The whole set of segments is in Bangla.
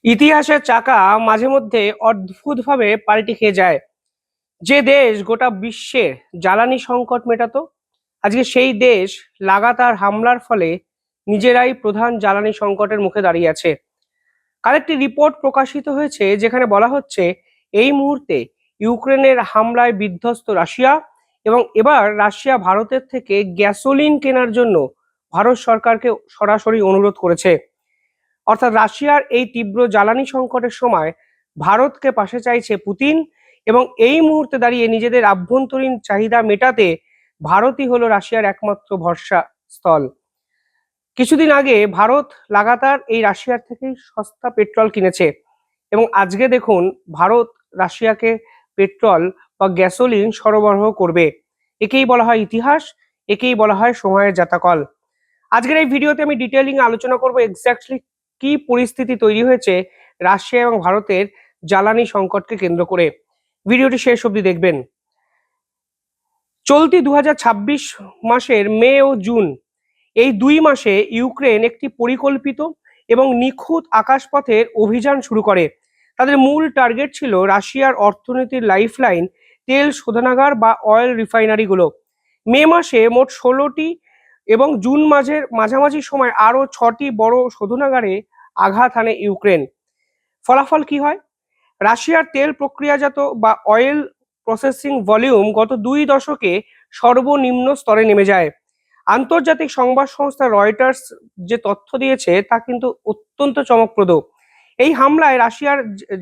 ইতিহাসের চাকা মাঝে মধ্যে অদ্ভুতভাবে পাল্টে খেয়ে যায়। যে দেশ গোটা বিশ্বের জ্বালানি সংকট মেটাতো, আজকে সেই দেশ লাগাতার হামলার ফলে নিজেরাই প্রধান জ্বালানি সংকটের মুখে দাঁড়িয়ে আছে। কাল একটি রিপোর্ট প্রকাশিত হয়েছে যেখানে বলা হচ্ছে এই মুহূর্তে ইউক্রেনের হামলায় বিধ্বস্ত রাশিয়া, এবং এবার রাশিয়া ভারতের থেকে গ্যাসোলিন কেনার জন্য ভারত সরকারকে সরাসরি অনুরোধ করেছে। অর্থাৎ রাশিয়ার এই তীব্র জ্বালানি সংকটের সময় ভারতকে পাশে চাইছে পুতিন, এবং এই মুহূর্তে দাঁড়িয়ে নিজেদের আভ্যন্তরীণ চাহিদা মেটাতে ভারতই হলো রাশিয়ার একমাত্র ভরসা স্থল। কিছুদিন আগে ভারত লাগাতার এই রাশিয়ার থেকেই সস্তা পেট্রোল কিনেছে, এবং আজকে দেখুন ভারত রাশিয়াকে পেট্রোল বা গ্যাসোলিন সরবরাহ করবে। একেই বলা হয় ইতিহাস, একেই বলা হয় সময়ের জাতাকল। আজকের এই ভিডিওতে আমি ডিটেইলিং আলোচনা করব এক্স্যাক্টলি কি পরিস্থিতি তৈরি হয়েছে রাশিয়া এবং ভারতের জ্বালানি সংকটকে কেন্দ্র করে। ভিডিওটি শেষ অবধি দেখবেন। চলতি 2026 মাসের মে ও জুন, এই 2 মাসে ইউক্রেন একটি পরিকল্পিত এবং নিখুঁত আকাশপথের অভিযান শুরু করে। তাদের মূল টার্গেট ছিল রাশিয়ার অর্থনীতির লাইফলাইন তেল শোধনাগার বা অয়েল রিফাইনারিগুলো। মে মাসে মোট 16টি এবং জুন মাসের মাঝামাঝি সময় আরও 6টি বড় শোধনাগারে আঘাত হানে ইউক্রেন। ফলাফল কি হয়? রাশিয়ার তেল প্রক্রিয়াজাত বা অয়েল প্রসেসিং ভলিউম গত 2 দশকে সর্বনিম্ন স্তরে নেমে যায়। আন্তর্জাতিক সংবাদ সংস্থা রয়টার্স যে তথ্য দিয়েছে তা কিন্তু অত্যন্ত চমকপ্রদ। এই হামলায় রাশিয়ার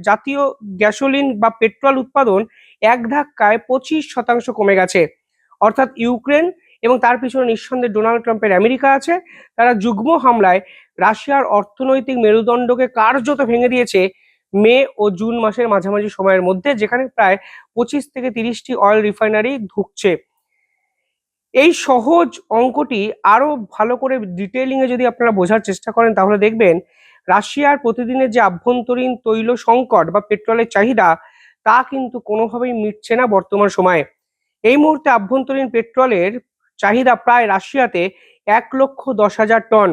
জাতীয় গ্যাসোলিন বা পেট্রোল উৎপাদন এক ধাক্কায় 25% কমে গেছে। অর্থাৎ ইউক্রেন এবং তার পিছনে নিঃসন্দেহে ডোনাল্ড ট্রাম্পের আমেরিকা আছে, তারা যুগ্ম হামলায় রাশিয়ার অর্থনৈতিক মেরুদণ্ডকে কার্যত ভেঙে দিয়েছে মে ও জুন মাসের মাঝামাঝি সময়ের মধ্যে, যেখানে প্রায় 25 থেকে 30টি অয়েল রিফাইনারি ঢুকছে। এই সহজ অঙ্কটি আরো ভালো করে ডিটেইলিং এ যদি আপনারা বোঝার চেষ্টা করেন তাহলে দেখবেন রাশিয়ার প্রতিদিনের যে আভ্যন্তরীণ তৈল সংকট বা পেট্রোলের চাহিদা তা কিন্তু কোনোভাবেই মিটছে না বর্তমান সময়ে। এই মুহূর্তে আভ্যন্তরীণ পেট্রোলের চাহিদা প্রায় রাশিয়াতে 1,10,000 টন,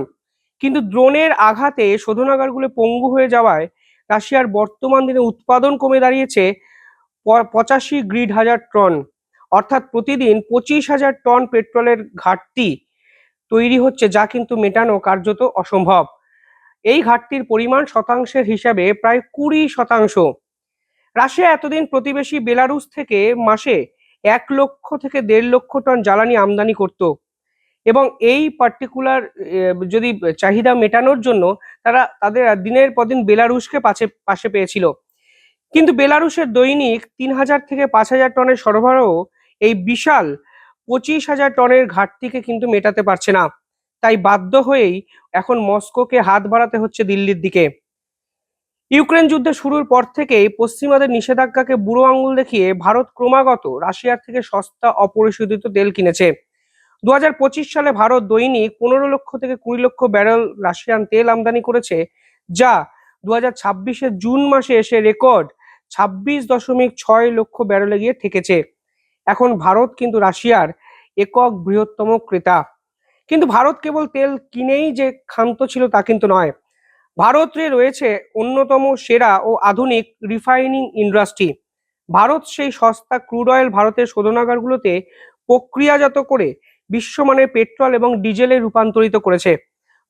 কিন্তু ড্রোনের আঘাতে শোধনাগারগুলো পঙ্গু হয়ে যাওয়ায় রাশিয়ার বর্তমান দিনে উৎপাদন কমে দাঁড়িয়েছে 85,000 টন। অর্থাৎ প্রতিদিন 25,000 টন পেট্রোলের ঘাটতি তৈরি হচ্ছে, যা কিন্তু মেটানো কার্যত অসম্ভব। এই ঘাটতির পরিমাণ শতাংশের হিসাবে প্রায় 20%। রাশিয়া এতদিন প্রতিবেশী বেলারুস থেকে মাসে 1 লক্ষ থেকে 1.5 লক্ষ টন জ্বালানি আমদানি করত, এবং এই পার্টিকুলার যদি চাহিদা মেটানোর জন্য তারা তাদের দিনের পর দিন বেলারুশকে পাশে পেয়েছিল। কিন্তু বেলারুশের দৈনিক 3,000 থেকে 5,000 টনের সরবরাহ এই বিশাল 25,000 টনের ঘাটতিকে কিন্তু মেটাতে পারছে না। তাই বাধ্য হয়েই এখন মস্কোকে হাত বাড়াতে হচ্ছে দিল্লির দিকে। ইউক্রেন যুদ্ধ শুরুর পর থেকেই পশ্চিমাদের নিষেধাজ্ঞাকে বুড়ো আঙুল দেখিয়ে ভারত ক্রমাগত রাশিয়ার থেকে সস্তা অপরিশোধিত তেল কিনেছে। 2025 সালে ভারত দৈনিক 15 লক্ষ থেকে 20 লক্ষ ব্যারেল রাশিয়ান তেল আমদানি করেছে, যা 2026 জুন মাসে এসে রেকর্ড 26.6 লক্ষ ব্যারেলে গিয়ে ঠেকেছে। এখন ভারত কিন্তু রাশিয়ার একক বৃহত্তম ক্রেতা। কিন্তু ভারত কেবল তেল কিনেই যে ক্ষান্ত ছিল তা কিন্তু নয়। ভারতে রয়েছে অন্যতম সেরা ও আধুনিক রিফাইনিং ইন্ডাস্ট্রি। ভারত সেই সস্তা ক্রুড অয়েল ভারতের শোধনাগারগুলোতে প্রক্রিয়াজাত করে বিশ্বমানের পেট্রোল এবং ডিজেলে রূপান্তরিত করেছে।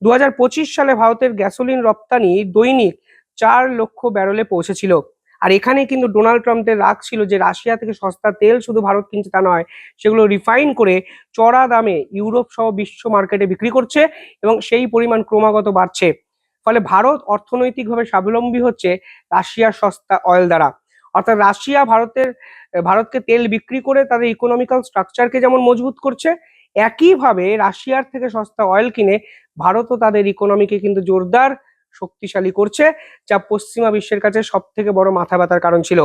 2025 সালে ভারতের গ্যাসোলিন রপ্তানি দৈনিক 4 লক্ষ ব্যারেলে পৌঁছেছিল। আর এখানে কিন্তু ডোনাল্ড ট্রাম্পের রাগ ছিল যে রাশিয়া থেকে সস্তা তেল শুধু ভারত কিনছে তা নয়, সেগুলো রিফাইন করে চড়া দামে ইউরোপ সহ বিশ্ব মার্কেটে বিক্রি করছে, এবং সেই পরিমাণ ক্রমাগত বাড়ছে। ফলে ভারত অর্থনৈতিকভাবে স্বাবলম্বী হচ্ছে রাশিয়ার সস্তা অয়েল দ্বারা। অর্থাৎ রাশিয়া ভারতকে তেল বিক্রি করে তাদের ইকোনমিক্যাল স্ট্রাকচারকে যেমন মজবুত করছে, একইভাবে রাশিয়ার থেকে সস্তা অয়েল কিনে ভারতও তাদের ইকোনমিকে কিন্তু জোরদার শক্তিশালী করছে, যা পশ্চিমা বিশ্বের কাছে সব থেকে বড় মাথা ব্যথার কারণ ছিল।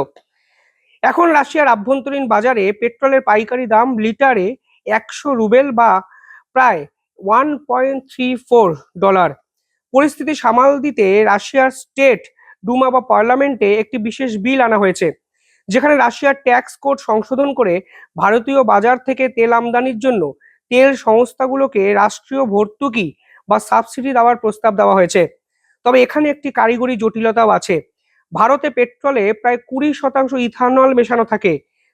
এখন রাশিয়ার আভ্যন্তরীণ বাজারে পেট্রোলের পাইকারি দাম লিটারে 100 রুবেল বা প্রায় $1.34। পরিস্থিতি সামাল দিতে রাশিয়ার স্টেট ডুমা বা পার্লামেন্টে একটি বিশেষ বিল আনা হয়েছে, যেখানে রাশিয়ার ট্যাক্স কোড সংশোধন করে ভারতীয় বাজার থেকে তেল আমদানির জন্য তেল সংস্থাগুলোকে রাষ্ট্রীয় ভর্তুকি বা সাবসিডি দেওয়ার প্রস্তাব দেওয়া হয়েছে। তবে এখানে একটি কারিগরি জটিলতাও আছে। ভারতে পেট্রোলে প্রায় 20% ইথানল মেশানো থাকে,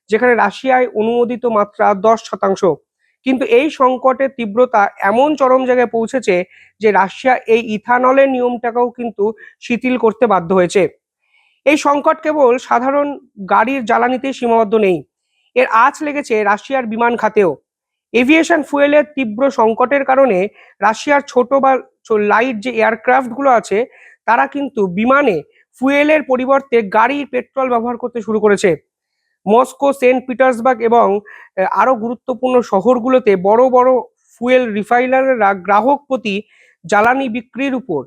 যেখানে রাশিয়ায় অনুমোদিত মাত্রা 10%। কিন্তু এই সংকটের তীব্রতা এমন চরম জায়গায় পৌঁছেছে যে রাশিয়া এই ইথানলের নিয়মটাকেও কিন্তু শিথিল করতে বাধ্য হয়েছে। এই সংকট কেবল সাধারণ গাড়ির জ্বালানিতেই সীমাবদ্ধ নেই, এর আঁচ লেগেছে রাশিয়ার বিমান খাতেও। এভিয়েশন ফুয়েলের তীব্র সংকটের কারণে রাশিয়ার ছোট বা লাইট যে এয়ারক্রাফট গুলো আছে, তারা কিন্তু বিমানে ফুয়েলের পরিবর্তে গাড়ির পেট্রোল ব্যবহার করতে শুরু করেছে। মস্কো, সেন্ট পিটার্সবার্গ এবং আরো গুরুত্বপূর্ণ শহরগুলোতে বড় বড় ফুয়েল রিফাইনাররা গ্রাহক প্রতি জ্বালানি বিক্রির উপর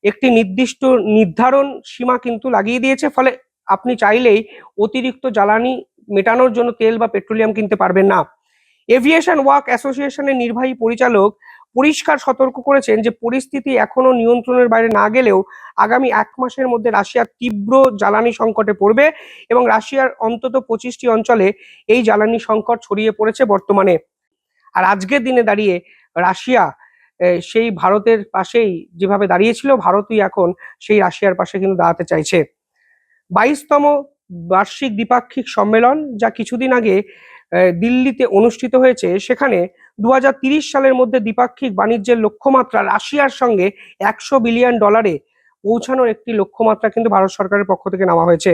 একটি নির্দিষ্ট নির্ধারণ সীমা কিন্তু লাগিয়ে দিয়েছে। ফলে আপনি চাইলেই অতিরিক্ত জ্বালানি মেটানোর জন্য তেল বা পেট্রোলিয়াম কিনতে পারবেন না। এভিয়েশন ওয়ার্ক অ্যাসোসিয়েশনের নির্বাহী পরিচালক পরিষ্কার সতর্ক করেছেন যে পরিস্থিতি এখনো নিয়ন্ত্রণের বাইরে না গেলেও আগামী 1 মাসের মধ্যে রাশিয়া তীব্র জ্বালানি সংকটে পড়বে এবং রাশিয়ার অন্তত 25টি অঞ্চলে এই জ্বালানি সংকট ছড়িয়ে পড়েছে বর্তমানে। আর আজকের দিনে দাঁড়িয়ে রাশিয়া সেই ভারতের পাশেই যেভাবে দাঁড়িয়েছিল, ভারতই এখন সেই রাশিয়ার পাশে কিন্তু দাঁড়াতে চাইছে। 22তম বার্ষিক দ্বিপাক্ষিক সম্মেলন, যা কিছুদিন আগে দিল্লিতে অনুষ্ঠিত হয়েছে, সেখানে 2030 সালের মধ্যে দ্বিপাক্ষিক বাণিজ্যের লক্ষ্যমাত্রা রাশিয়ার সঙ্গে $100 বিলিয়ন পৌঁছানোর একটি লক্ষ্যমাত্রা কিন্তু ভারত সরকারের পক্ষ থেকে নেওয়া হয়েছে।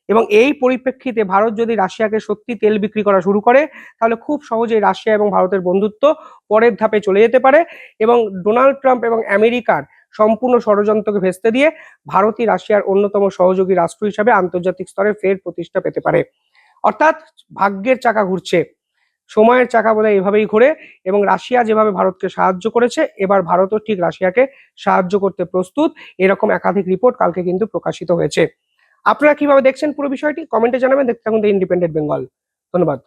এবং এই পরিপ্রেক্ষিতে ভারত যদি রাশিয়াকে সত্যি তেল বিক্রি করা শুরু করে, তাহলে খুব সহজেই রাশিয়া এবং ভারতের বন্ধুত্ব পরের ধাপে চলে যেতে পারে এবং ডোনাল্ড ট্রাম্প এবং আমেরিকার সম্পূর্ণ ষড়যন্ত্রকে ভেস্তে দিয়ে ভারতই রাশিয়ার অন্যতম সহযোগী রাষ্ট্র হিসাবে আন্তর্জাতিক স্তরে ফের প্রতিষ্ঠা পেতে পারে। অর্থাৎ ভাগ্যের চাকা ঘুরছে, সময়ের চাকা বোধহয় এভাবেই ঘোরে এবং রাশিয়া যেভাবে ভারতকে সাহায্য করেছে, এবার ভারতও ঠিক রাশিয়াকে সাহায্য করতে প্রস্তুত। এরকম একাধিক রিপোর্ট কালকে কিন্তু প্রকাশিত হয়েছে। আপনারা কিভাবে দেখছেন পুরো বিষয়টি কমেন্টে জানাবেন। দেখতে থাকুন দ্য ইন্ডিপেন্ডেন্ট বেঙ্গল। ধন্যবাদ।